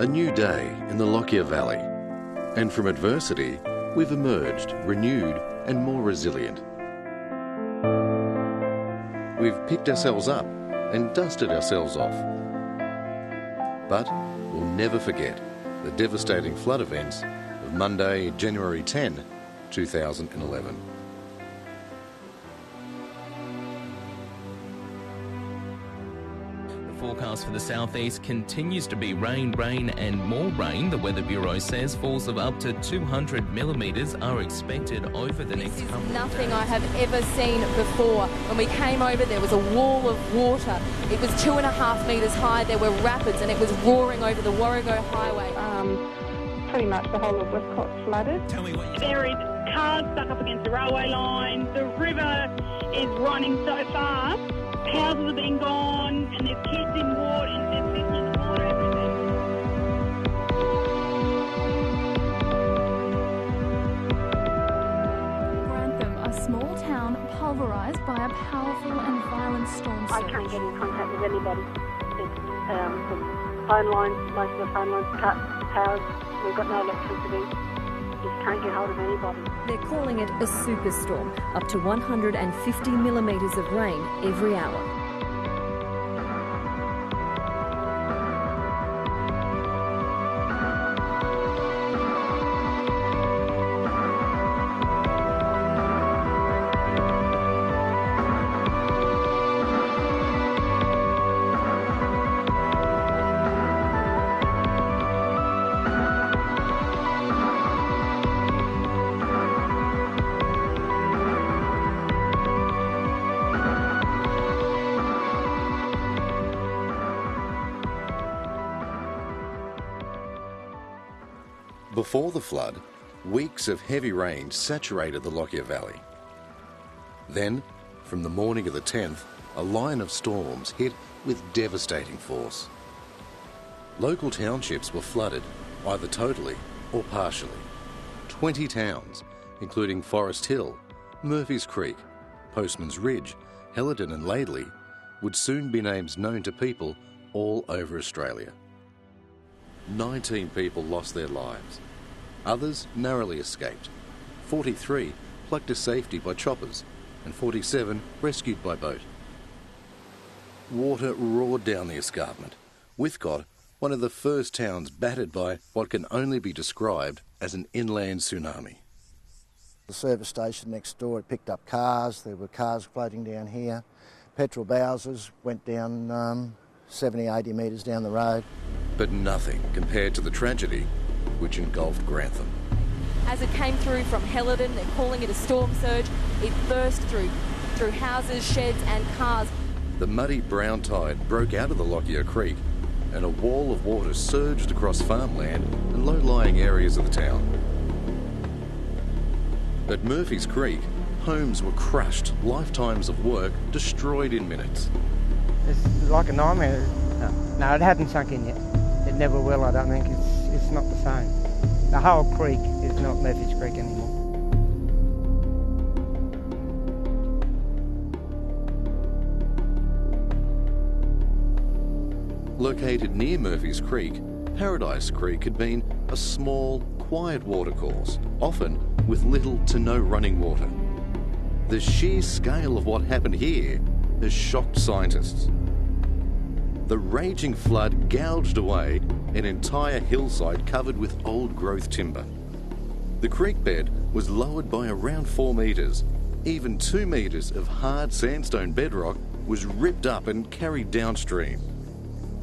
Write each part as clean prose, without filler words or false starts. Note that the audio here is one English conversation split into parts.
A new day in the Lockyer Valley. And from adversity, we've emerged renewed and more resilient. We've picked ourselves up and dusted ourselves off. But we'll never forget the devastating flood events of Monday, January 10, 2011. The forecast for the southeast continues to be rain, and more rain. The Weather Bureau says falls of up to 200 millimetres are expected over the next couple of days. Nothing I have ever seen before. When we came over, there was a wall of water. It was 2.5 metres high. There were rapids, and it was roaring over the Warrego Highway. Pretty much the whole of Westcott flooded. Tell me what you There is cars stuck up against the railway line. The river is running so fast. Houses have been gone, and there's kids in water, and there's people in the water, everything. Grantham, a small town pulverised by a powerful and violent storm surge. I can't get in contact with anybody. The phone lines, most of the phone lines cut, powers, we've got no electricity. Just can't get hold of anybody. They're calling it a superstorm, up to 150 millimetres of rain every hour. Before the flood, weeks of heavy rain saturated the Lockyer Valley. Then, from the morning of the 10th, a line of storms hit with devastating force. Local townships were flooded, either totally or partially. 20 towns, including Forest Hill, Murphy's Creek, Postman's Ridge, Helidon and Laidley, would soon be names known to people all over Australia. 19 people lost their lives. Others narrowly escaped. 43 plucked to safety by choppers and 47 rescued by boat. Water roared down the escarpment. Withcott, one of the first towns battered by what can only be described as an inland tsunami. The service station next door had picked up cars. There were cars floating down here. Petrol bowsers went down 70, 80 metres down the road. But nothing compared to the tragedy which engulfed Grantham. As it came through from Helidon, they're calling it a storm surge. It burst through houses, sheds and cars. The muddy brown tide broke out of the Lockyer Creek and a wall of water surged across farmland and low-lying areas of the town. At Murphy's Creek, homes were crushed, lifetimes of work destroyed in minutes. It's like a nightmare. No, it hadn't sunk in yet. It never will, I don't think. It's not the same. The whole creek is not Murphy's Creek anymore. Located near Murphy's Creek, Paradise Creek had been a small, quiet watercourse, often with little to no running water. The sheer scale of what happened here has shocked scientists. The raging flood gouged away an entire hillside covered with old-growth timber. The creek bed was lowered by around 4 metres. Even 2 metres of hard sandstone bedrock was ripped up and carried downstream.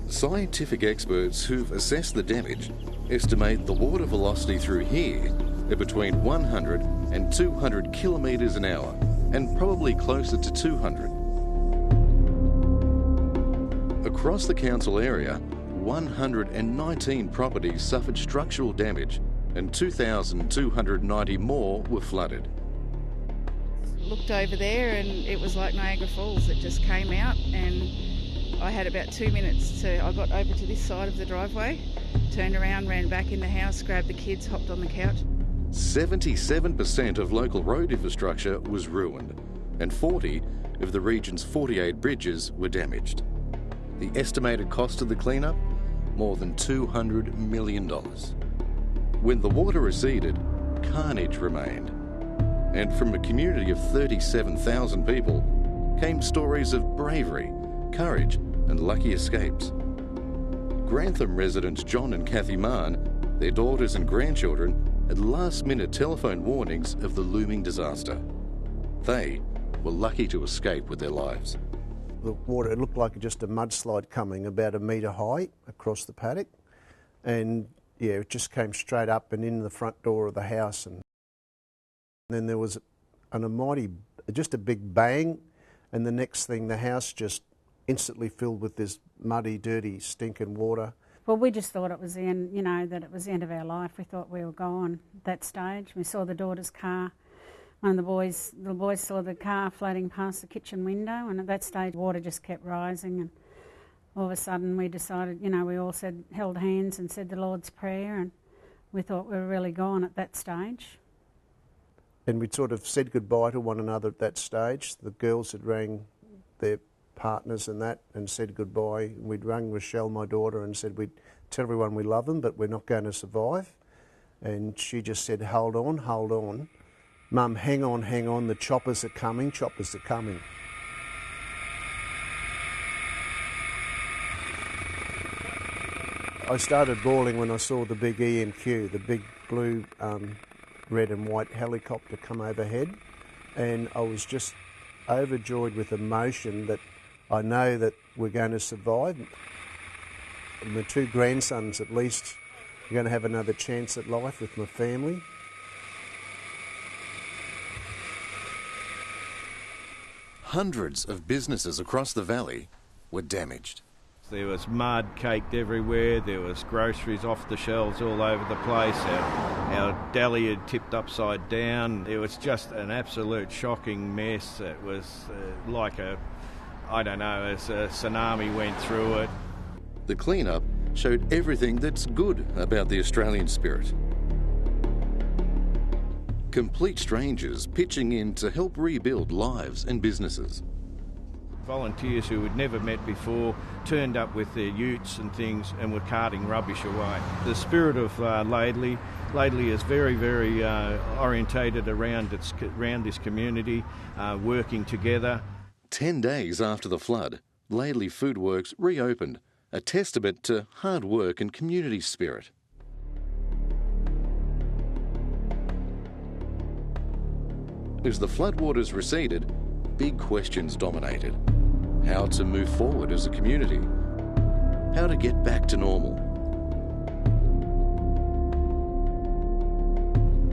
Scientific experts who've assessed the damage estimate the water velocity through here at between 100 and 200 kilometres an hour, and probably closer to 200. Across the council area, 119 properties suffered structural damage and 2,290 more were flooded. Looked over there and it was like Niagara Falls. It just came out and I had about 2 minutes I got over to this side of the driveway, turned around, ran back in the house, grabbed the kids, hopped on the couch. 77% of local road infrastructure was ruined and 40 of the region's 48 bridges were damaged. The estimated cost of the cleanup? more than $200 million. When the water receded, carnage remained. And from a community of 37,000 people came stories of bravery, courage and lucky escapes. Grantham residents John and Kathy Mann, their daughters and grandchildren, had last-minute telephone warnings of the looming disaster. They were lucky to escape with their lives. The water, it looked like just a mudslide coming about a metre high across the paddock, and yeah, it just came straight up and in the front door of the house, and then there was just a big bang, and the next thing the house just instantly filled with this muddy, dirty, stinking water. Well, we just thought it was the end, you know, that it was the end of our life. We thought we were gone at that stage. We saw the daughter's car. One of the boys saw the car floating past the kitchen window, and at that stage water just kept rising, and all of a sudden we decided, you know, we all held hands and said the Lord's Prayer, and we thought we were really gone at that stage. And we'd sort of said goodbye to one another at that stage. The girls had rang their partners and that and said goodbye. We'd rang Rochelle, my daughter, and said we'd tell everyone we love them, but we're not going to survive. And she just said, hold on, hold on. Mum, hang on, the choppers are coming, choppers are coming. I started bawling when I saw the big EMQ, the big blue, red and white helicopter come overhead, and I was just overjoyed with emotion that I know that we're going to survive. My two grandsons at least are going to have another chance at life with my family. Hundreds of businesses across the valley were damaged. There was mud caked everywhere, there was groceries off the shelves all over the place, our deli had tipped upside down. It was just an absolute shocking mess. It was like as a tsunami went through it. The clean-up showed everything that's good about the Australian spirit. Complete strangers pitching in to help rebuild lives and businesses. Volunteers who we'd never met before turned up with their utes and things and were carting rubbish away. The spirit of Laidley is very, very orientated around this community, working together. 10 days after the flood, Laidley Foodworks reopened, a testament to hard work and community spirit. As the floodwaters receded, big questions dominated. How to move forward as a community. How to get back to normal.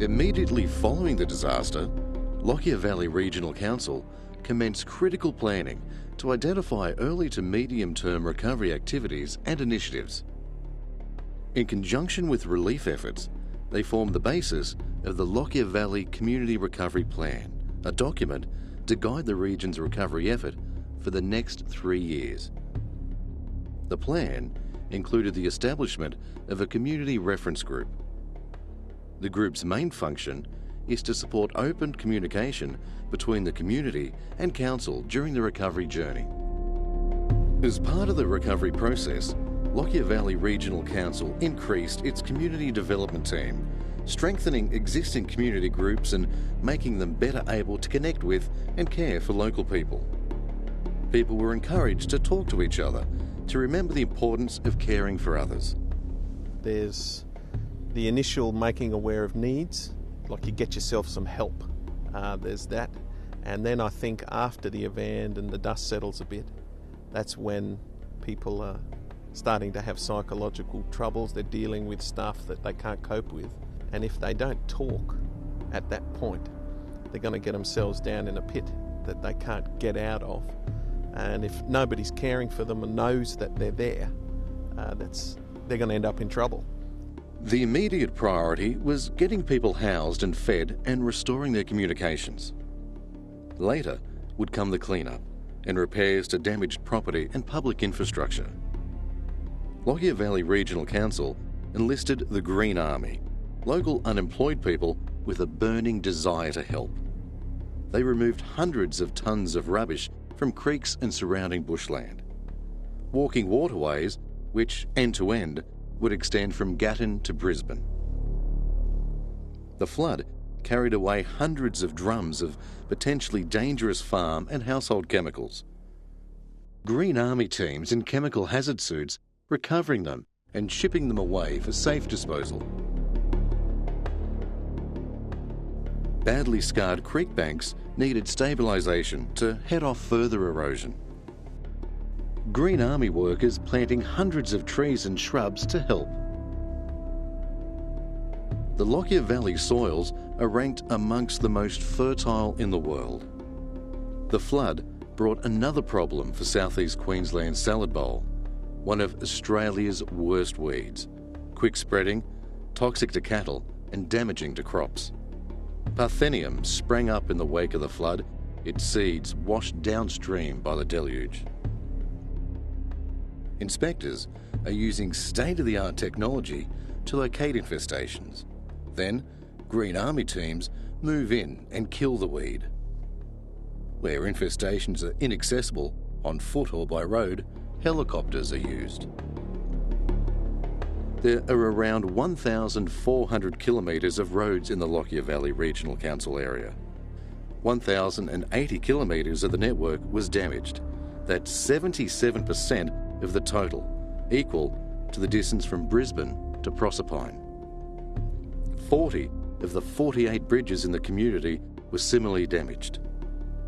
Immediately following the disaster, Lockyer Valley Regional Council commenced critical planning to identify early to medium-term recovery activities and initiatives. In conjunction with relief efforts, they formed the basis of the Lockyer Valley Community Recovery Plan, a document to guide the region's recovery effort for the next 3 years. The plan included the establishment of a community reference group. The group's main function is to support open communication between the community and council during the recovery journey. As part of the recovery process, Lockyer Valley Regional Council increased its community development team, strengthening existing community groups and making them better able to connect with and care for local people. People were encouraged to talk to each other, to remember the importance of caring for others. There's the initial making aware of needs, like you get yourself some help. There's that. And then I think after the event and the dust settles a bit, that's when people are starting to have psychological troubles. They're dealing with stuff that they can't cope with. And if they don't talk at that point, they're going to get themselves down in a pit that they can't get out of. And if nobody's caring for them and knows that they're there, they're going to end up in trouble. The immediate priority was getting people housed and fed and restoring their communications. Later would come the cleanup and repairs to damaged property and public infrastructure. Lockyer Valley Regional Council enlisted the Green Army, local unemployed people with a burning desire to help. They removed hundreds of tons of rubbish from creeks and surrounding bushland. Walking waterways which, end to end, would extend from Gatton to Brisbane. The flood carried away hundreds of drums of potentially dangerous farm and household chemicals. Green Army teams in chemical hazard suits recovering them and shipping them away for safe disposal. Badly scarred creek banks needed stabilisation to head off further erosion. Green Army workers planting hundreds of trees and shrubs to help. The Lockyer Valley soils are ranked amongst the most fertile in the world. The flood brought another problem for southeast Queensland's salad bowl, one of Australia's worst weeds, quick spreading, toxic to cattle and damaging to crops. Parthenium sprang up in the wake of the flood, its seeds washed downstream by the deluge. Inspectors are using state-of-the-art technology to locate infestations. Then, Green Army teams move in and kill the weed. Where infestations are inaccessible, on foot or by road, helicopters are used. There are around 1,400 kilometres of roads in the Lockyer Valley Regional Council area. 1,080 kilometres of the network was damaged. That's 77% of the total, equal to the distance from Brisbane to Proserpine. 40 of the 48 bridges in the community were similarly damaged.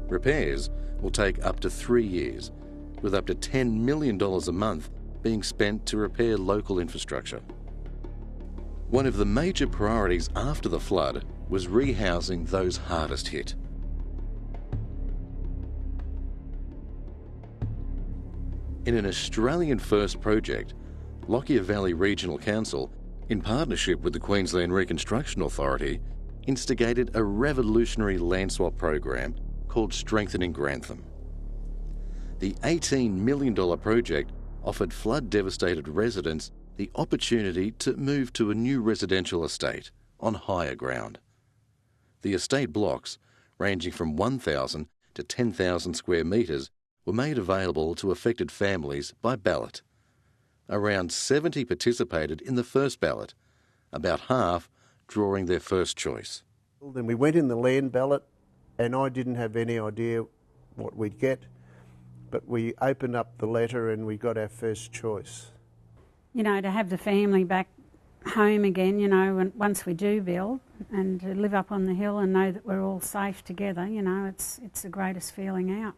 Repairs will take up to 3 years, with up to $10 million a month being spent to repair local infrastructure. One of the major priorities after the flood was rehousing those hardest hit. In an Australian-first project, Lockyer Valley Regional Council, in partnership with the Queensland Reconstruction Authority, instigated a revolutionary land swap program called Strengthening Grantham. The $18 million project offered flood-devastated residents the opportunity to move to a new residential estate on higher ground. The estate blocks, ranging from 1,000 to 10,000 square metres, were made available to affected families by ballot. Around 70 participated in the first ballot, about half drawing their first choice. Then we went in the land ballot, and I didn't have any idea what we'd get, but we opened up the letter and we got our first choice. You know, to have the family back home again, you know, once we do build, and to live up on the hill and know that we're all safe together, you know, it's the greatest feeling out.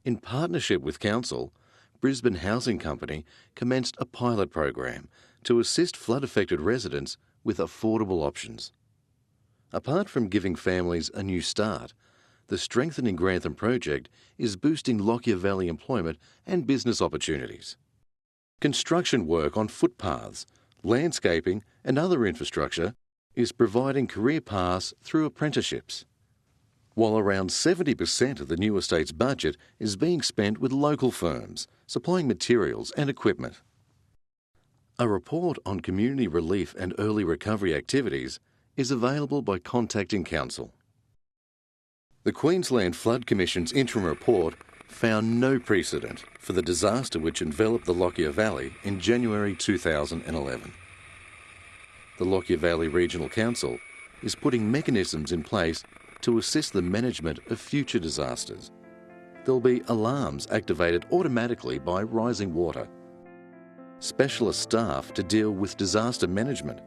In partnership with Council, Brisbane Housing Company commenced a pilot program to assist flood-affected residents with affordable options. Apart from giving families a new start, the Strengthening Grantham project is boosting Lockyer Valley employment and business opportunities. Construction work on footpaths, landscaping and other infrastructure is providing career paths through apprenticeships, while around 70% of the new estate's budget is being spent with local firms, supplying materials and equipment. A report on community relief and early recovery activities is available by contacting Council. The Queensland Flood Commission's interim report found no precedent for the disaster which enveloped the Lockyer Valley in January 2011. The Lockyer Valley Regional Council is putting mechanisms in place to assist the management of future disasters. There'll be alarms activated automatically by rising water, specialist staff to deal with disaster management,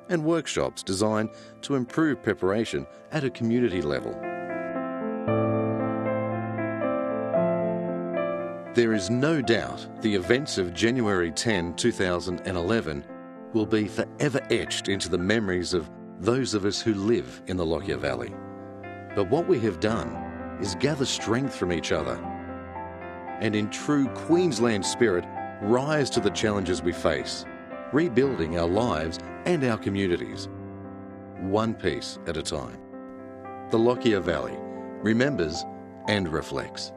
and workshops designed to improve preparation at a community level. There is no doubt the events of January 10, 2011 will be forever etched into the memories of those of us who live in the Lockyer Valley. But what we have done is gather strength from each other and in true Queensland spirit rise to the challenges we face, rebuilding our lives and our communities, one piece at a time. The Lockyer Valley remembers and reflects.